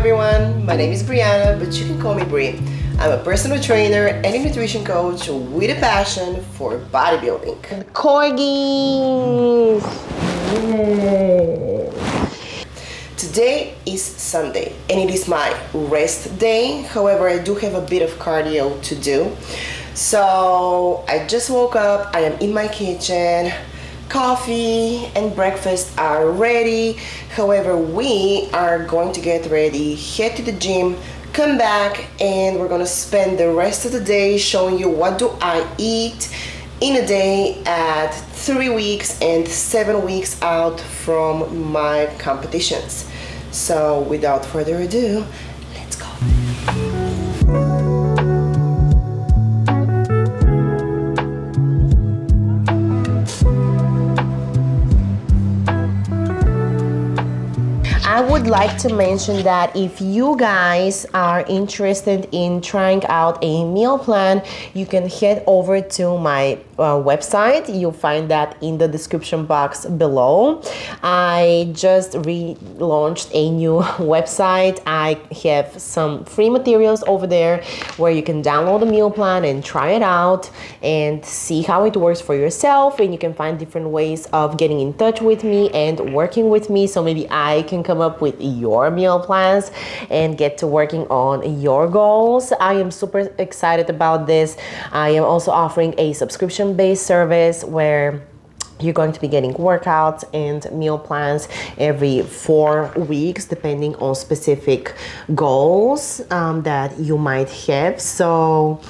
everyone, my name is Brianna, but you can call me Bri. I'm a personal trainer and a nutrition coach with a passion for bodybuilding. Corgis! Today is Sunday and it is my rest day. However, I do have a bit of cardio to do. So I just woke up, I am in my kitchen. Coffee and breakfast are ready. However, we are going to get ready, head to the gym, come back, and we're gonna spend the rest of the day showing you what do I eat in a day at 3 weeks and 7 weeks out from my competitions. So without further ado, let's go. I would like to mention that if you guys are interested in trying out a meal plan, you can head over to my website. You'll find that in the description box below. I just relaunched a new website. I have some free materials over there where you can download a meal plan and try it out and see how it works for yourself, and you can find different ways of getting in touch with me and working with me, so maybe I can come up with your meal plans and get to working on your goals. I am super excited about this. I am also offering a subscription-based service where you're going to be getting workouts and meal plans every 4 weeks, depending on specific goals that you might have. So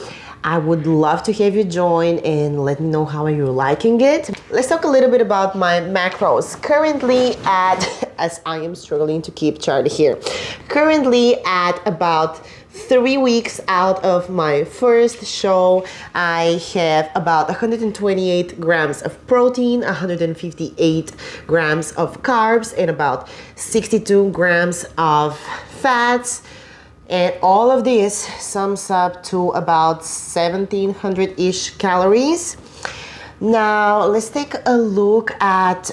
I would love to have you join and let me know how you're liking it. Let's talk a little bit about my macros. Currently as I am struggling to keep chart here, currently at about 3 weeks out of my first show, I have about 128 grams of protein, 158 grams of carbs, and about 62 grams of fats. And all of this sums up to about 1700-ish calories. Now let's take a look at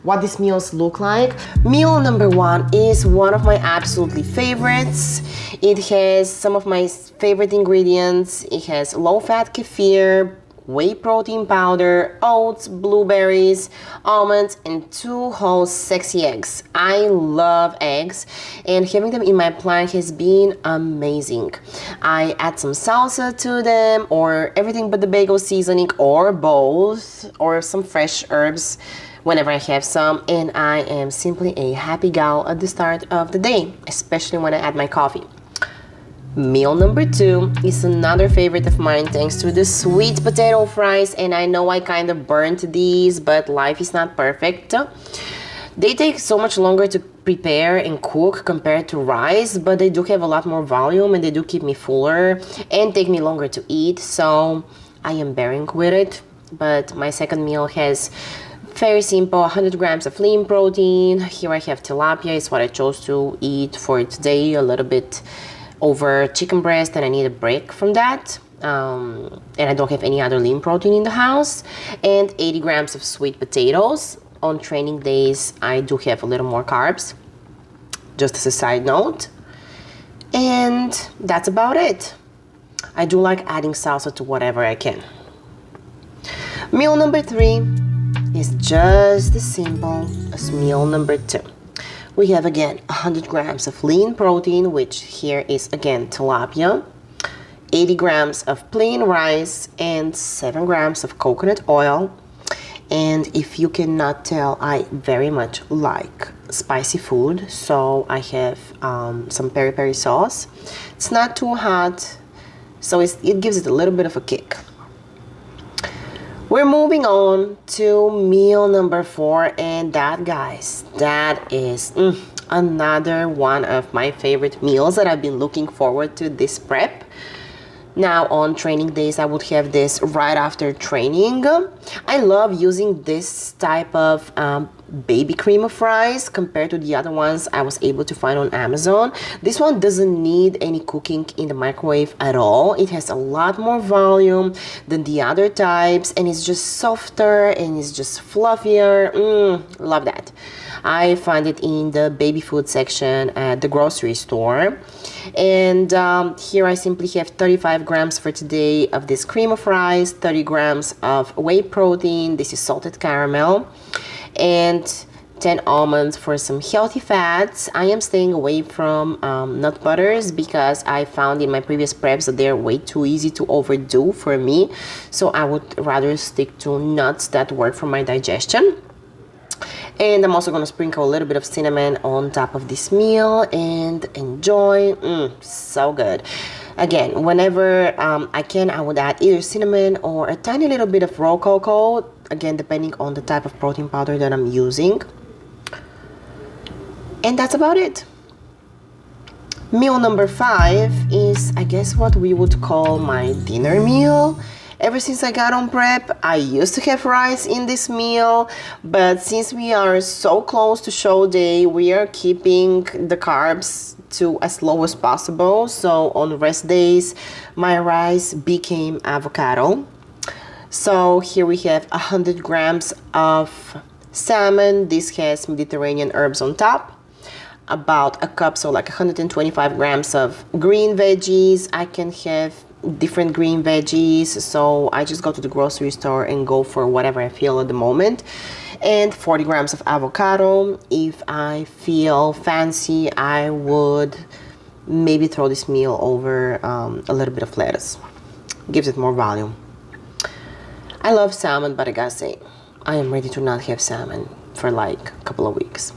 what these meals look like. Meal number 1 is one of my absolutely favorites. It has some of my favorite ingredients. It has low-fat kefir, whey protein powder, oats, blueberries, almonds, and 2 whole sexy eggs. I love eggs, and having them in my plan has been amazing. I add some salsa to them, or everything but the bagel seasoning, or both, or some fresh herbs whenever I have some, and I am simply a happy gal at the start of the day, especially when I add my coffee. Meal number 2 is another favorite of mine thanks to the sweet potato fries, and I know I kind of burnt these, but life is not perfect. They take so much longer to prepare and cook compared to rice, but they do have a lot more volume and they do keep me fuller and take me longer to eat, so I am bearing with it. But my second meal has very simple 100 grams of lean protein. Here I have tilapia, it's what I chose to eat for today, a little bit over chicken breast, and I need a break from that. And I don't have any other lean protein in the house. And 80 grams of sweet potatoes. On training days, I do have a little more carbs, just as a side note. And that's about it. I do like adding salsa to whatever I can. Meal number 3 is just as simple as meal number 2. We have again 100 grams of lean protein, which here is again tilapia, 80 grams of plain rice, and 7 grams of coconut oil. And if you cannot tell, I very much like spicy food, so I have some peri-peri sauce. It's not too hot, so it gives it a little bit of a kick. We're moving on to meal number 4, and that, guys, that is another one of my favorite meals that I've been looking forward to this prep. Now on training days, I would have this right after training. I love using this type of baby cream of rice compared to the other ones I was able to find on Amazon. This one doesn't need any cooking in the microwave at all. It has a lot more volume than the other types, and it's just softer and it's just fluffier. Love that. I find it in the baby food section at the grocery store. And here I simply have 35 grams for today of this cream of rice, 30 grams of whey protein, this is salted caramel, and 10 almonds for some healthy fats. I am staying away from nut butters because I found in my previous preps that they're way too easy to overdo for me. So I would rather stick to nuts that work for my digestion. And I'm also going to sprinkle a little bit of cinnamon on top of this meal and enjoy. So good. Again, whenever I can, I would add either cinnamon or a tiny little bit of raw cocoa, again, depending on the type of protein powder that I'm using. And that's about it. Meal number 5 is, I guess, what we would call my dinner meal. Ever since I got on prep, I used to have rice in this meal, but since we are so close to show day, we are keeping the carbs to as low as possible. So on rest days, my rice became avocado. So here we have 100 grams of salmon. This has Mediterranean herbs on top. About a cup, so like 125 grams of green veggies. I can have different green veggies, so I just go to the grocery store and go for whatever I feel at the moment. And 40 grams of avocado. If I feel fancy, I would maybe throw this meal over a little bit of lettuce. Gives it more volume. I love salmon, but I gotta say, I am ready to not have salmon for like a couple of weeks.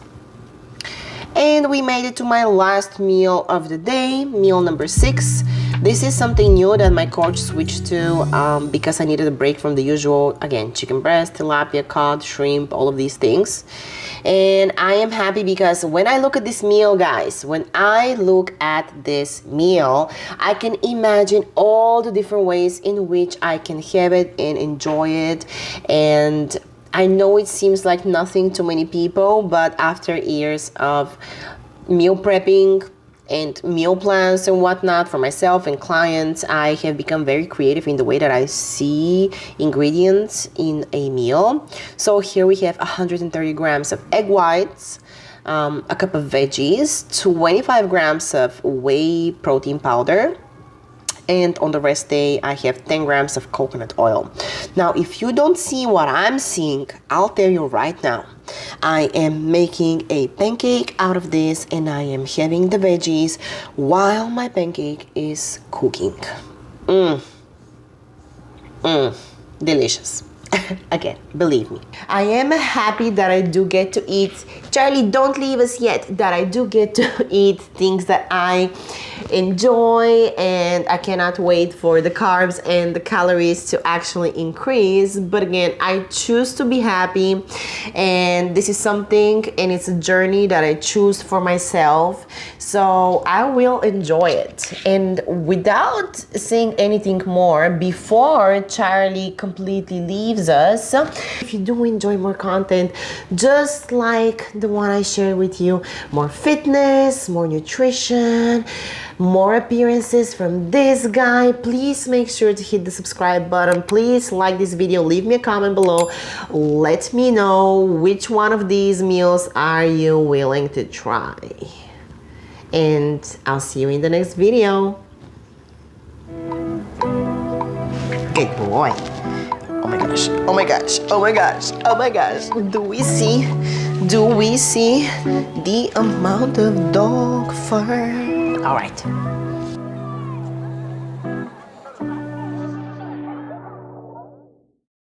And we made it to my last meal of the day, meal number 6. This is something new that my coach switched to because I needed a break from the usual, again, chicken breast, tilapia, cod, shrimp, all of these things. And I am happy because when I look at this meal, guys, when I look at this meal, I can imagine all the different ways in which I can have it and enjoy it. And I know it seems like nothing to many people, but after years of meal prepping and meal plans and whatnot for myself and clients, I have become very creative in the way that I see ingredients in a meal. So here we have 130 grams of egg whites, a cup of veggies, 25 grams of whey protein powder, and on the rest day I have 10 grams of coconut oil. Now if you don't see what I'm seeing, I'll tell you right now. I am making a pancake out of this and I am having the veggies while my pancake is cooking. Delicious. Again, believe me. I am happy that I do get to eat, Charlie, don't leave us yet, that I do get to eat things that I enjoy, and I cannot wait for the carbs and the calories to actually increase. But again, I choose to be happy, and this is something, and it's a journey that I choose for myself, so I will enjoy it. And without saying anything more, before Charlie completely leaves us, if you do enjoy more content just like the one I shared with you, more fitness, more nutrition, more appearances from this guy, please make sure to hit the subscribe button. Please like this video, leave me a comment below, let me know which one of these meals are you willing to try, and I'll see you in the next video. Good boy. Oh my gosh, oh my gosh, oh my gosh, oh my gosh. Do we see the amount of dog fur? All right.